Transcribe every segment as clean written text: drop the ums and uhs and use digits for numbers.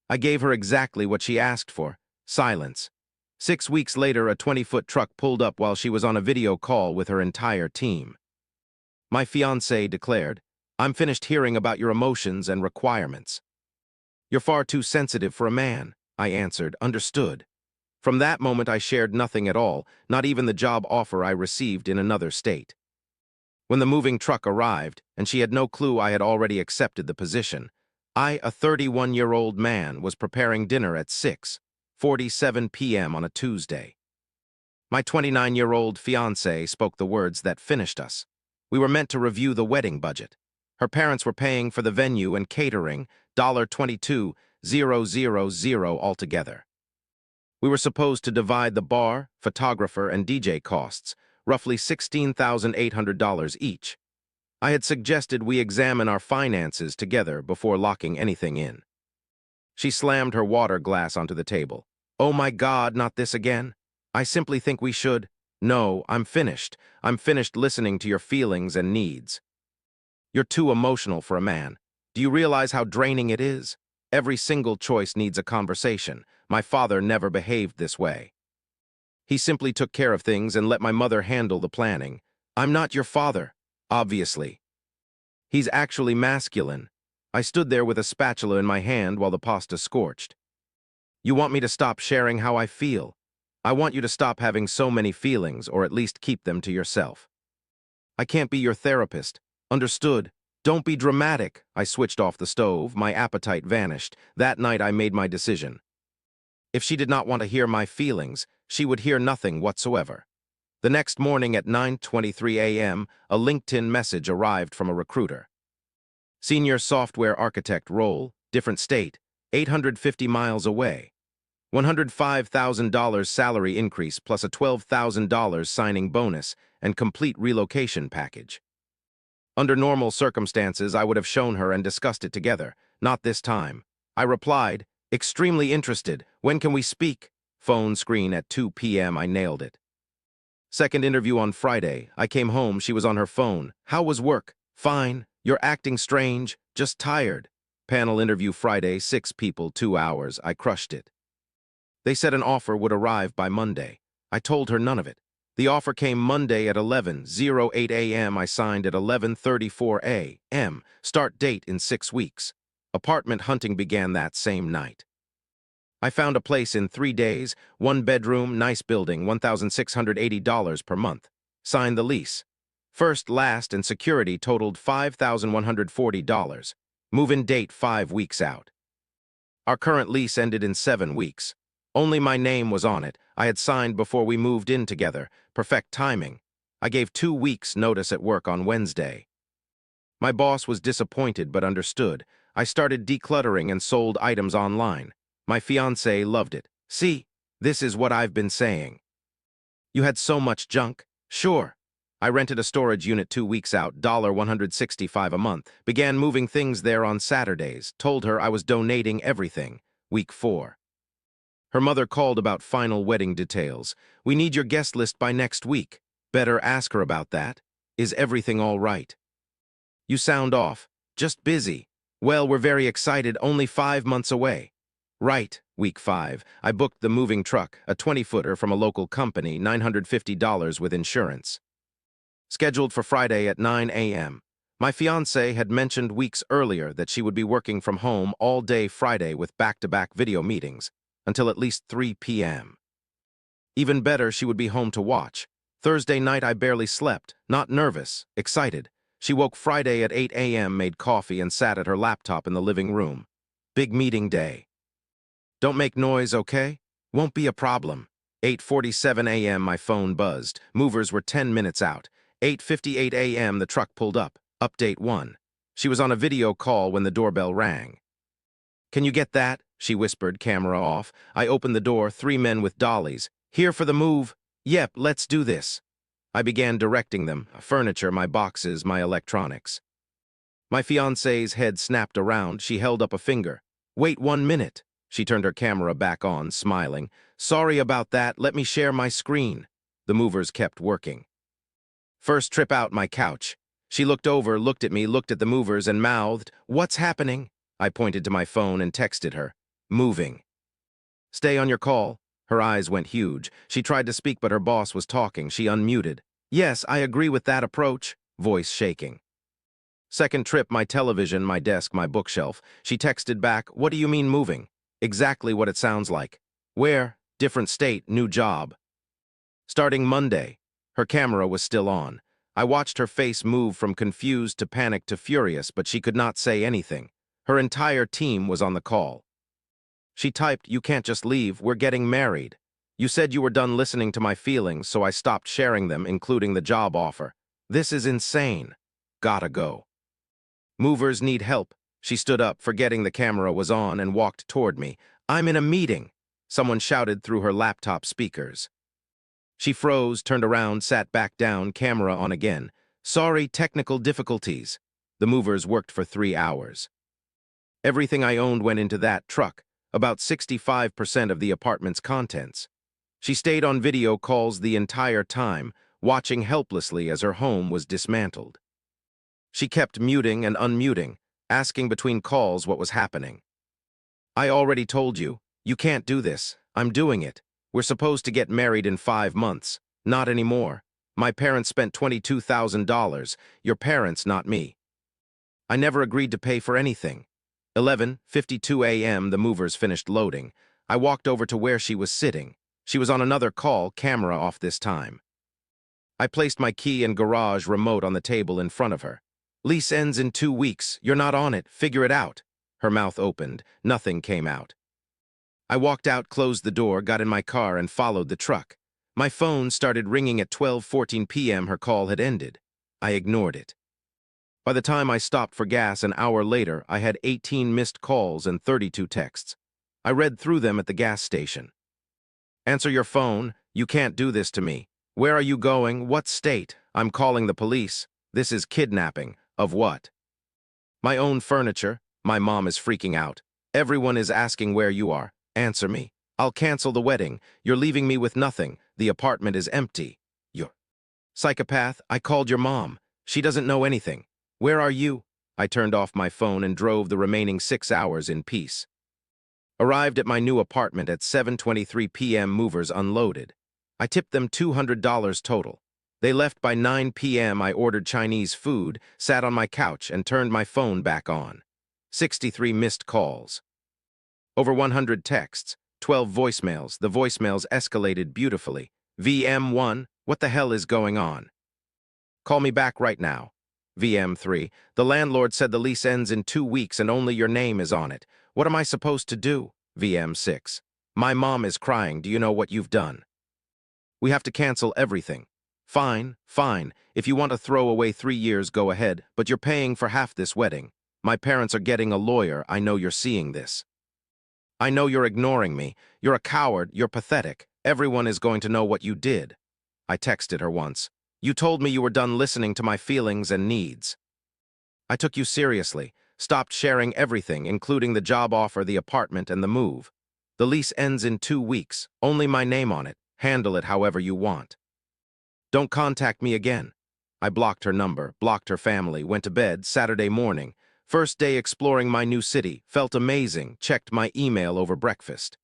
I gave her exactly what she asked for: silence. 6 weeks later, a 20-foot truck pulled up while she was on a video call with her entire team. My fiancée declared, "I'm finished hearing about your emotions and requirements." "You're far too sensitive for a man," I answered. "Understood." From that moment, I shared nothing at all, not even the job offer I received in another state. When the moving truck arrived, and she had no clue I had already accepted the position, I, a 31-year-old man, was preparing dinner at 6:47 p.m. on a Tuesday. My 29-year-old fiancée spoke the words that finished us. We were meant to review the wedding budget. Her parents were paying for the venue and catering, $22,000 altogether. We were supposed to divide the bar, photographer, and DJ costs, roughly $16,800 each. I had suggested we examine our finances together before locking anything in. She slammed her water glass onto the table. "Oh my God, not this again. I simply think we should." "No, I'm finished. I'm finished listening to your feelings and needs. You're too emotional for a man. Do you realize how draining it is? Every single choice needs a conversation. My father never behaved this way. He simply took care of things and let my mother handle the planning. I'm not your father, obviously. He's actually masculine." I stood there with a spatula in my hand while the pasta scorched. "You want me to stop sharing how I feel? I want you to stop having so many feelings, or at least keep them to yourself. I can't be your therapist. Understood? Don't be dramatic." I switched off the stove. My appetite vanished. That night I made my decision. If she did not want to hear my feelings, she would hear nothing whatsoever. The next morning at 9:23 a.m., a LinkedIn message arrived from a recruiter. "Senior software architect role, different state, 850 miles away. $105,000 salary increase plus a $12,000 signing bonus and complete relocation package." Under normal circumstances, I would have shown her and discussed it together. Not this time. I replied, "Extremely interested. When can we speak?" Phone screen at 2 p.m. I nailed it. Second interview on Friday. I came home. She was on her phone. "How was work?" "Fine. You're acting strange. Just tired." Panel interview Friday, 6 people, 2 hours. I crushed it. They said an offer would arrive by Monday. I told her none of it. The offer came Monday at 11:08 a.m. I signed at 11:34 a.m. Start date in 6 weeks. Apartment hunting began that same night. I found a place in 3 days, 1 bedroom, nice building, $1,680 per month. Signed the lease. First, last, and security totaled $5,140. Move-in date 5 weeks out. Our current lease ended in 7 weeks. Only my name was on it. I had signed before we moved in together. Perfect timing. I gave 2 weeks' notice at work on Wednesday. My boss was disappointed but understood. I started decluttering and sold items online. My fiancée loved it. "See, this is what I've been saying. You had so much junk." "Sure." I rented a storage unit 2 weeks out, $165 a month. Began moving things there on Saturdays. Told her I was donating everything. Week 4. Her mother called about final wedding details. "We need your guest list by next week." "Better ask her about that. Is everything all right?" "You sound off." "Just busy." "Well, we're very excited, only 5 months away." "Right." Week 5. I booked the moving truck, a 20-footer from a local company, $950 with insurance. Scheduled for Friday at 9 a.m. My fiancée had mentioned weeks earlier that she would be working from home all day Friday with back-to-back video meetings, until at least 3 p.m. Even better, she would be home to watch. Thursday night I barely slept, not nervous, excited. She woke Friday at 8 a.m., made coffee, and sat at her laptop in the living room. Big meeting day. "Don't make noise, okay? Won't be a problem." 8:47 a.m. my phone buzzed. Movers were 10 minutes out. 8:58 a.m. the truck pulled up. Update 1. She was on a video call when the doorbell rang. "Can you get that?" she whispered, camera off. I opened the door, 3 men with dollies. "Here for the move." "Yep, let's do this." I began directing them, furniture, my boxes, my electronics. My fiancée's head snapped around. She held up a finger. "Wait 1 minute." She turned her camera back on, smiling. "Sorry about that. Let me share my screen." The movers kept working. "First trip out, my couch." She looked over, looked at me, looked at the movers, and mouthed, "What's happening?" I pointed to my phone and texted her. Moving. Stay on your call. Her eyes went huge. She tried to speak, but her boss was talking. She unmuted. Yes, I agree with that approach. Voice shaking. Second trip, my television, my desk, my bookshelf. She texted back, what do you mean moving? Exactly what it sounds like. Where? Different state, new job. Starting Monday. Her camera was still on. I watched her face move from confused to panicked to furious, but she could not say anything. Her entire team was on the call. She typed, you can't just leave, we're getting married. You said you were done listening to my feelings, so I stopped sharing them, including the job offer. This is insane. Gotta go. Movers need help. She stood up, forgetting the camera was on, and walked toward me. I'm in a meeting. Someone shouted through her laptop speakers. She froze, turned around, sat back down, camera on again. Sorry, technical difficulties. The movers worked for 3 hours. Everything I owned went into that truck, about 65% of the apartment's contents. She stayed on video calls the entire time, watching helplessly as her home was dismantled. She kept muting and unmuting, asking between calls what was happening. I already told you, you can't do this. I'm doing it. We're supposed to get married in 5 months. Not anymore. My parents spent $22,000. Your parents, not me. I never agreed to pay for anything. 11:52 a.m. the movers finished loading. I walked over to where she was sitting. She was on another call, camera off this time. I placed my key and garage remote on the table in front of her. Lease ends in 2 weeks. You're not on it. Figure it out. Her mouth opened. Nothing came out. I walked out, closed the door, got in my car, and followed the truck. My phone started ringing at 12:14 p.m. Her call had ended. I ignored it. By the time I stopped for gas an hour later, I had 18 missed calls and 32 texts. I read through them at the gas station. Answer your phone. You can't do this to me. Where are you going? What state? I'm calling the police. This is kidnapping. Of what? My own furniture. My mom is freaking out. Everyone is asking where you are. Answer me. I'll cancel the wedding. You're leaving me with nothing. The apartment is empty. You're psychopath. I called your mom. She doesn't know anything. Where are you? I turned off my phone and drove the remaining 6 hours in peace. Arrived at my new apartment at 7:23 p.m. Movers unloaded. I tipped them $200 total. They left by 9 p.m. I ordered Chinese food, sat on my couch, and turned my phone back on. 63 missed calls. Over 100 texts, 12 voicemails. The voicemails escalated beautifully. VM1, what the hell is going on? Call me back right now. VM3, the landlord said the lease ends in 2 weeks and only your name is on it. What am I supposed to do? VM6, my mom is crying. Do you know what you've done? We have to cancel everything. Fine, fine. If you want to throw away 3 years, go ahead, but you're paying for half this wedding. My parents are getting a lawyer. I know you're seeing this. I know you're ignoring me. You're a coward. You're pathetic. Everyone is going to know what you did. I texted her once. You told me you were done listening to my feelings and needs. I took you seriously, stopped sharing everything, including the job offer, the apartment, and the move. The lease ends in 2 weeks. Only my name on it. Handle it however you want. Don't contact me again. I blocked her number, blocked her family, went to bed Saturday morning. First day exploring my new city, felt amazing, checked my email over breakfast.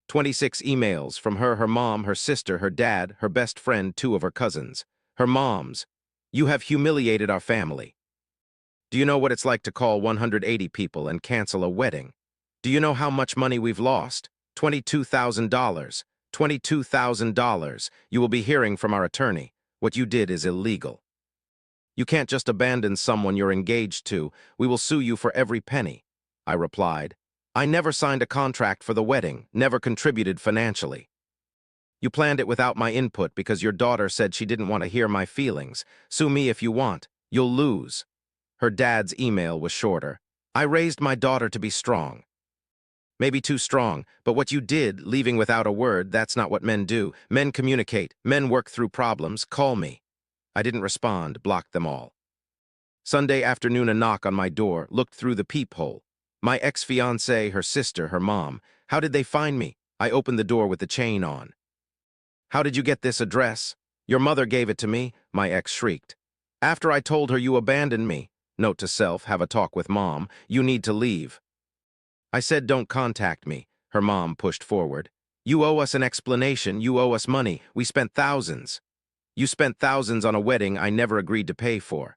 26 emails from her, her mom, her sister, her dad, her best friend, 2 of her cousins. Her moms. You have humiliated our family. Do you know what it's like to call 180 people and cancel a wedding? Do you know how much money we've lost? $22,000. $22,000. You will be hearing from our attorney. What you did is illegal. You can't just abandon someone you're engaged to. We will sue you for every penny. I replied. I never signed a contract for the wedding, never contributed financially. You planned it without my input because your daughter said she didn't want to hear my feelings. Sue me if you want. You'll lose. Her dad's email was shorter. I raised my daughter to be strong. Maybe too strong, but what you did, leaving without a word, that's not what men do. Men communicate. Men work through problems. Call me. I didn't respond, blocked them all. Sunday afternoon, a knock on my door, looked through the peephole. My ex-fiancée, her sister, her mom. How did they find me? I opened the door with the chain on. How did you get this address? Your mother gave it to me, my ex shrieked. After I told her you abandoned me. Note to self, have a talk with mom. You need to leave. I said don't contact me, her mom pushed forward. You owe us an explanation, you owe us money, we spent thousands. You spent thousands on a wedding I never agreed to pay for.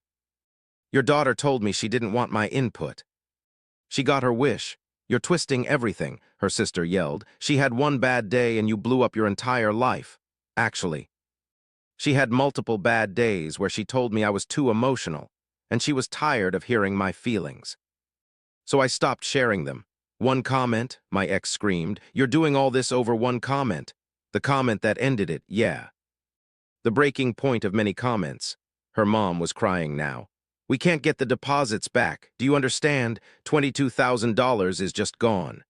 Your daughter told me she didn't want my input. She got her wish. You're twisting everything, her sister yelled. She had one bad day and you blew up your entire life. Actually, she had multiple bad days where she told me I was too emotional, and she was tired of hearing my feelings. So I stopped sharing them. One comment, my ex screamed. You're doing all this over one comment. The comment that ended it, yeah. The breaking point of many comments. Her mom was crying now. We can't get the deposits back. Do you understand? $22,000 is just gone.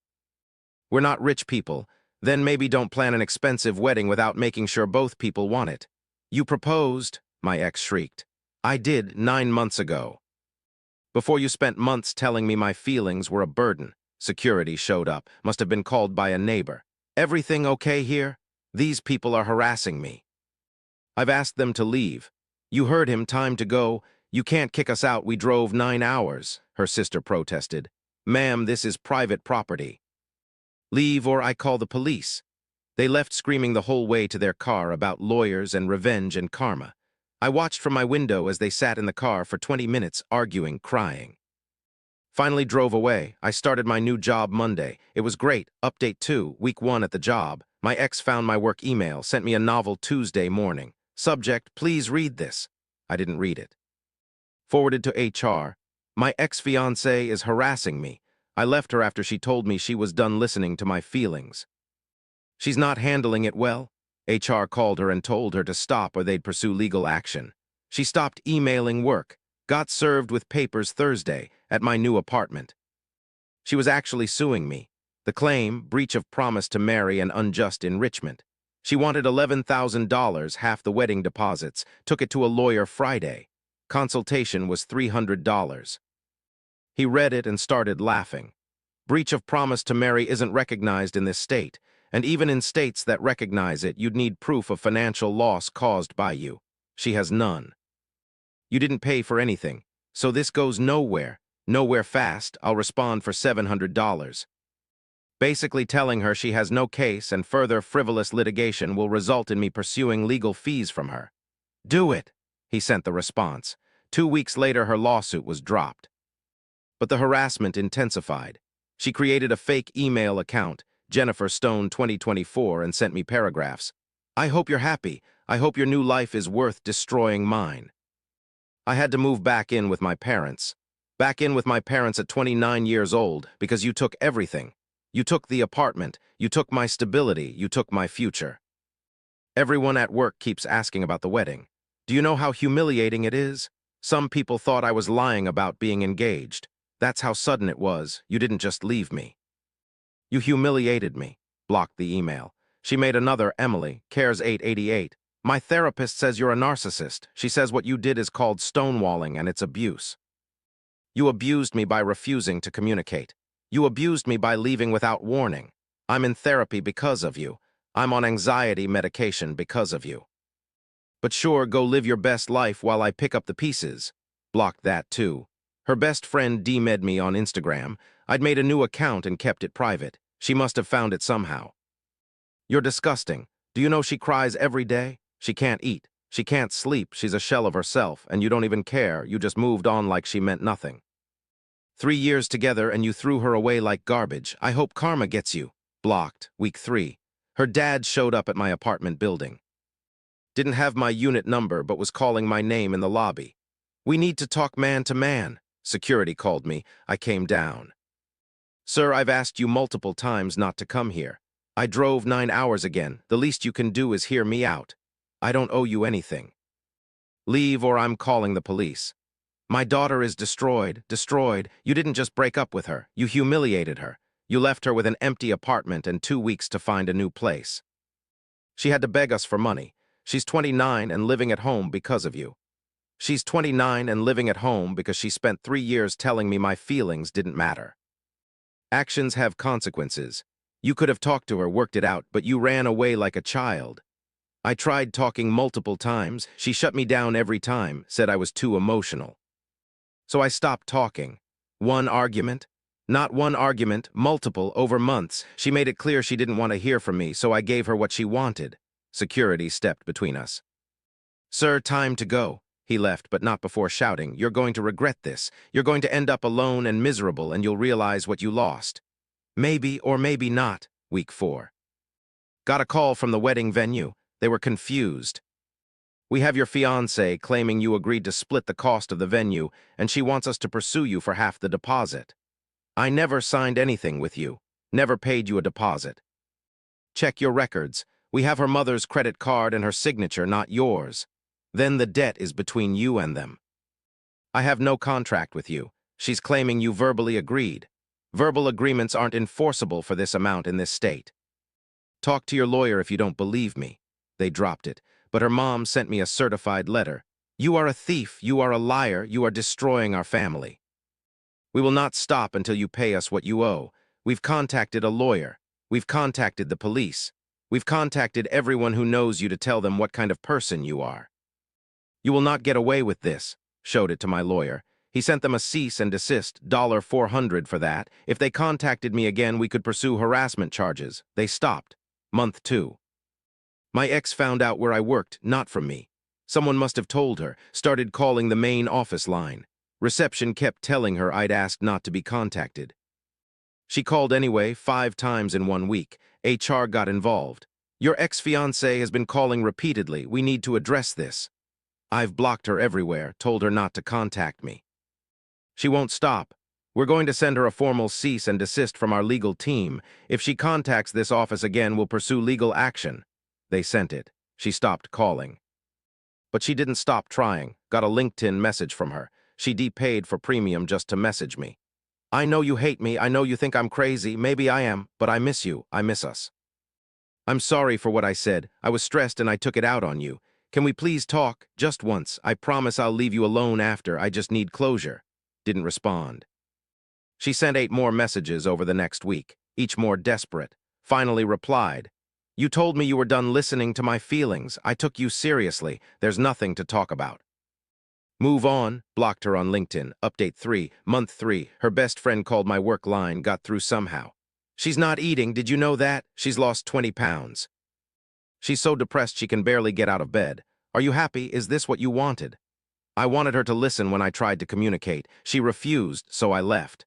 We're not rich people. Then maybe don't plan an expensive wedding without making sure both people want it. You proposed, my ex shrieked. I did 9 months ago. Before you spent months telling me my feelings were a burden. Security showed up, must have been called by a neighbor. Everything okay here? These people are harassing me. I've asked them to leave. You heard him, time to go. You can't kick us out, we drove 9 hours, her sister protested. Ma'am, this is private property. Leave or I call the police. They left screaming the whole way to their car about lawyers and revenge and karma. I watched from my window as they sat in the car for 20 minutes arguing, crying. Finally drove away. I started my new job Monday. It was great. Update 2, week 1 at the job. My ex found my work email, sent me a novel Tuesday morning. Subject, please read this. I didn't read it. Forwarded to HR. My ex-fiancée is harassing me. I left her after she told me she was done listening to my feelings. She's not handling it well. HR called her and told her to stop or they'd pursue legal action. She stopped emailing work, got served with papers Thursday at my new apartment. She was actually suing me. The claim, breach of promise to marry and unjust enrichment. She wanted $11,000, half the wedding deposits, took it to a lawyer Friday. Consultation was $300. He read it and started laughing. Breach of promise to marry isn't recognized in this state, and even in states that recognize it, you'd need proof of financial loss caused by you. She has none. You didn't pay for anything, so this goes nowhere. Nowhere fast, I'll respond for $700. Basically telling her she has no case and further frivolous litigation will result in me pursuing legal fees from her. Do it, he sent the response. 2 weeks later, her lawsuit was dropped. But the harassment intensified. She created a fake email account, Jennifer Stone 2024, and sent me paragraphs. I hope you're happy. I hope your new life is worth destroying mine. I had to move back in with my parents. Back in with my parents at 29 years old because you took everything. You took the apartment, you took my stability, you took my future. Everyone at work keeps asking about the wedding. Do you know how humiliating it is? Some people thought I was lying about being engaged. That's how sudden it was. You didn't just leave me. You humiliated me. Blocked the email. She made another, Emily, Cares 888. My therapist says you're a narcissist. She says what you did is called stonewalling and it's abuse. You abused me by refusing to communicate. You abused me by leaving without warning. I'm in therapy because of you. I'm on anxiety medication because of you. But sure, go live your best life while I pick up the pieces. Blocked that too. Her best friend DM'd me on Instagram. I'd made a new account and kept it private. She must have found it somehow. You're disgusting. Do you know she cries every day? She can't eat. She can't sleep. She's a shell of herself, and you don't even care. You just moved on like she meant nothing. 3 years together and you threw her away like garbage. I hope karma gets you. Blocked. Week 3. Her dad showed up at my apartment building. Didn't have my unit number but was calling my name in the lobby. We need to talk man to man. Security called me. I came down. Sir, I've asked you multiple times not to come here. I drove 9 hours again. The least you can do is hear me out. I don't owe you anything. Leave or I'm calling the police. My daughter is destroyed. You didn't just break up with her. You humiliated her. You left her with an empty apartment and 2 weeks to find a new place. She had to beg us for money. She's 29 and living at home because of you. She's 29 and living at home because she spent 3 years telling me my feelings didn't matter. Actions have consequences. You could have talked to her, worked it out, but you ran away like a child. I tried talking multiple times. She shut me down every time, said I was too emotional. So I stopped talking. One argument? Not one argument, multiple, over months. She made it clear she didn't want to hear from me, so I gave her what she wanted. Security stepped between us. "Sir, time to go." He left, but not before shouting, "You're going to regret this. You're going to end up alone and miserable, and you'll realize what you lost." Maybe or maybe not. Week 4. Got a call from the wedding venue. They were confused. "We have your fiancée claiming you agreed to split the cost of the venue, and she wants us to pursue you for half the deposit." "I never signed anything with you. Never paid you a deposit." "Check your records. We have her mother's credit card and her signature, not yours. Then the debt is between you and them." "I have no contract with you. She's claiming you verbally agreed. Verbal agreements aren't enforceable for this amount in this state." "Talk to your lawyer if you don't believe me." They dropped it, but her mom sent me a certified letter. "You are a thief, you are a liar, you are destroying our family. We will not stop until you pay us what you owe. We've contacted a lawyer. We've contacted the police. We've contacted everyone who knows you to tell them what kind of person you are. You will not get away with this." Showed it to my lawyer. He sent them a cease and desist, $400 for that. If they contacted me again, we could pursue harassment charges. They stopped. Month 2. My ex found out where I worked, not from me. Someone must have told her, started calling the main office line. Reception kept telling her I'd asked not to be contacted. She called anyway, 5 times in 1 week. HR got involved. "Your ex-fiancée has been calling repeatedly. We need to address this." I've blocked her everywhere, told her not to contact me. She won't stop. "We're going to send her a formal cease and desist from our legal team. If she contacts this office again, we'll pursue legal action." They sent it. She stopped calling. But she didn't stop trying. Got a LinkedIn message from her. She depaid for premium just to message me. "I know you hate me. I know you think I'm crazy. Maybe I am, but I miss you. I miss us. I'm sorry for what I said. I was stressed and I took it out on you. Can we please talk? Just once. I promise I'll leave you alone after. I just need closure." Didn't respond. She sent 8 more messages over the next week, each more desperate. Finally replied, "You told me you were done listening to my feelings. I took you seriously. There's nothing to talk about." Move on. Blocked her on LinkedIn. Update 3. Month 3. Her best friend called my work line, got through somehow. "She's not eating. Did you know that? She's lost 20 pounds. She's so depressed she can barely get out of bed. Are you happy? Is this what you wanted?" I wanted her to listen when I tried to communicate. She refused, so I left.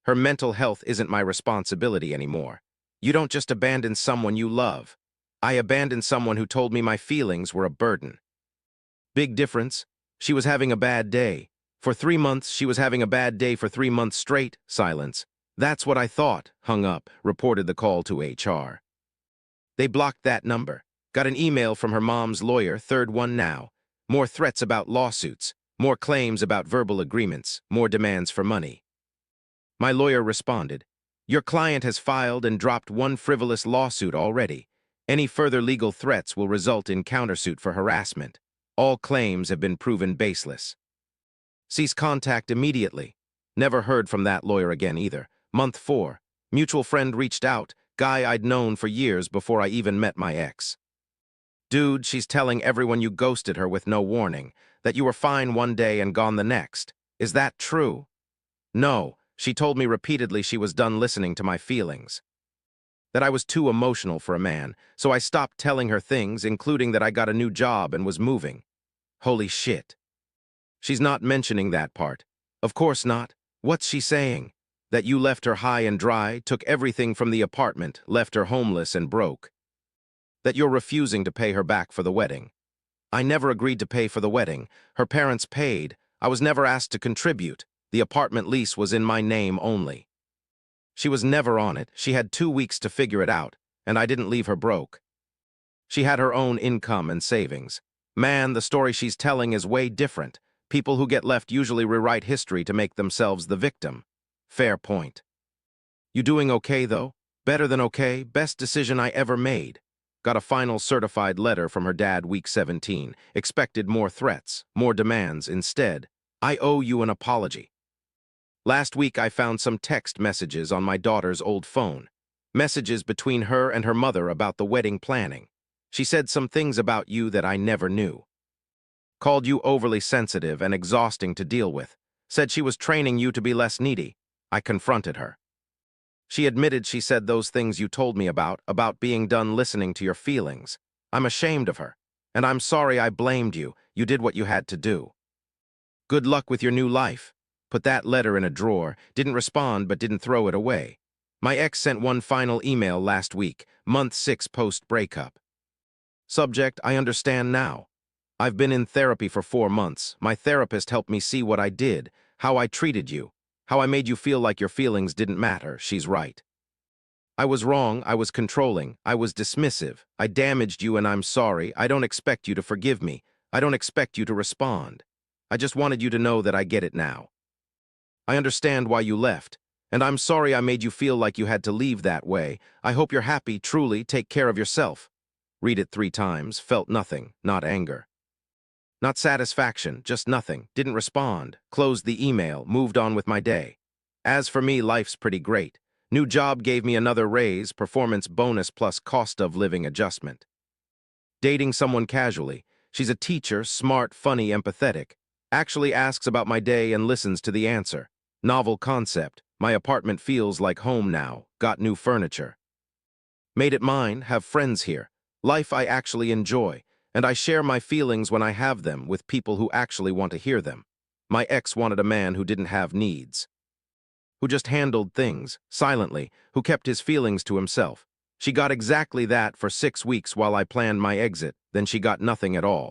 Her mental health isn't my responsibility anymore. You don't just abandon someone you love. I abandoned someone who told me my feelings were a burden. Big difference. She was having a bad day. For 3 months, she was having a bad day for 3 months straight. Silence. "That's what I thought." Hung up. Reported the call to HR. They blocked that number. Got an email from her mom's lawyer, third one now. More threats about lawsuits. More claims about verbal agreements. More demands for money. My lawyer responded, "Your client has filed and dropped 1 frivolous lawsuit already. Any further legal threats will result in countersuit for harassment. All claims have been proven baseless. Cease contact immediately." Never heard from that lawyer again either. Month 4. Mutual friend reached out. Guy I'd known for years before I even met my ex. "Dude, she's telling everyone you ghosted her with no warning, that you were fine one day and gone the next. Is that true?" "No. She told me repeatedly she was done listening to my feelings. That I was too emotional for a man, so I stopped telling her things, including that I got a new job and was moving." Holy shit. She's not mentioning that part. Of course not. What's she saying? That you left her high and dry, took everything from the apartment, left her homeless and broke. That you're refusing to pay her back for the wedding. I never agreed to pay for the wedding. Her parents paid. I was never asked to contribute. The apartment lease was in my name only. She was never on it. She had 2 weeks to figure it out, and I didn't leave her broke. She had her own income and savings. Man, the story she's telling is way different. People who get left usually rewrite history to make themselves the victim. Fair point. You doing okay, though? Better than okay. Best decision I ever made. Got a final certified letter from her dad week 17. Expected more threats, more demands. Instead, I owe you an apology. Last week I found some text messages on my daughter's old phone. Messages between her and her mother about the wedding planning. She said some things about you that I never knew. Called you overly sensitive and exhausting to deal with. Said she was training you to be less needy. I confronted her. She admitted she said those things you told me about being done listening to your feelings. I'm ashamed of her. And I'm sorry I blamed you. You did what you had to do. Good luck with your new life. Put that letter in a drawer, didn't respond but didn't throw it away. My ex sent one final email last week, month 6 post-breakup. Subject, I understand now. I've been in therapy for 4 months. My therapist helped me see what I did, how I treated you, how I made you feel like your feelings didn't matter. She's right. I was wrong, I was controlling, I was dismissive, I damaged you and I'm sorry. I don't expect you to forgive me. I don't expect you to respond. I just wanted you to know that I get it now. I understand why you left, and I'm sorry I made you feel like you had to leave that way. I hope you're happy, truly, take care of yourself. Read it 3 times, felt nothing, not anger. Not satisfaction, just nothing, didn't respond, closed the email, moved on with my day. As for me, life's pretty great. New job gave me another raise, performance bonus plus cost of living adjustment. Dating someone casually. She's a teacher, smart, funny, empathetic. Actually asks about my day and listens to the answer. Novel concept. My apartment feels like home now. Got new furniture. Made it mine, have friends here. Life I actually enjoy, and I share my feelings when I have them with people who actually want to hear them. My ex wanted a man who didn't have needs, who just handled things, silently, who kept his feelings to himself. She got exactly that for 6 weeks while I planned my exit, then she got nothing at all.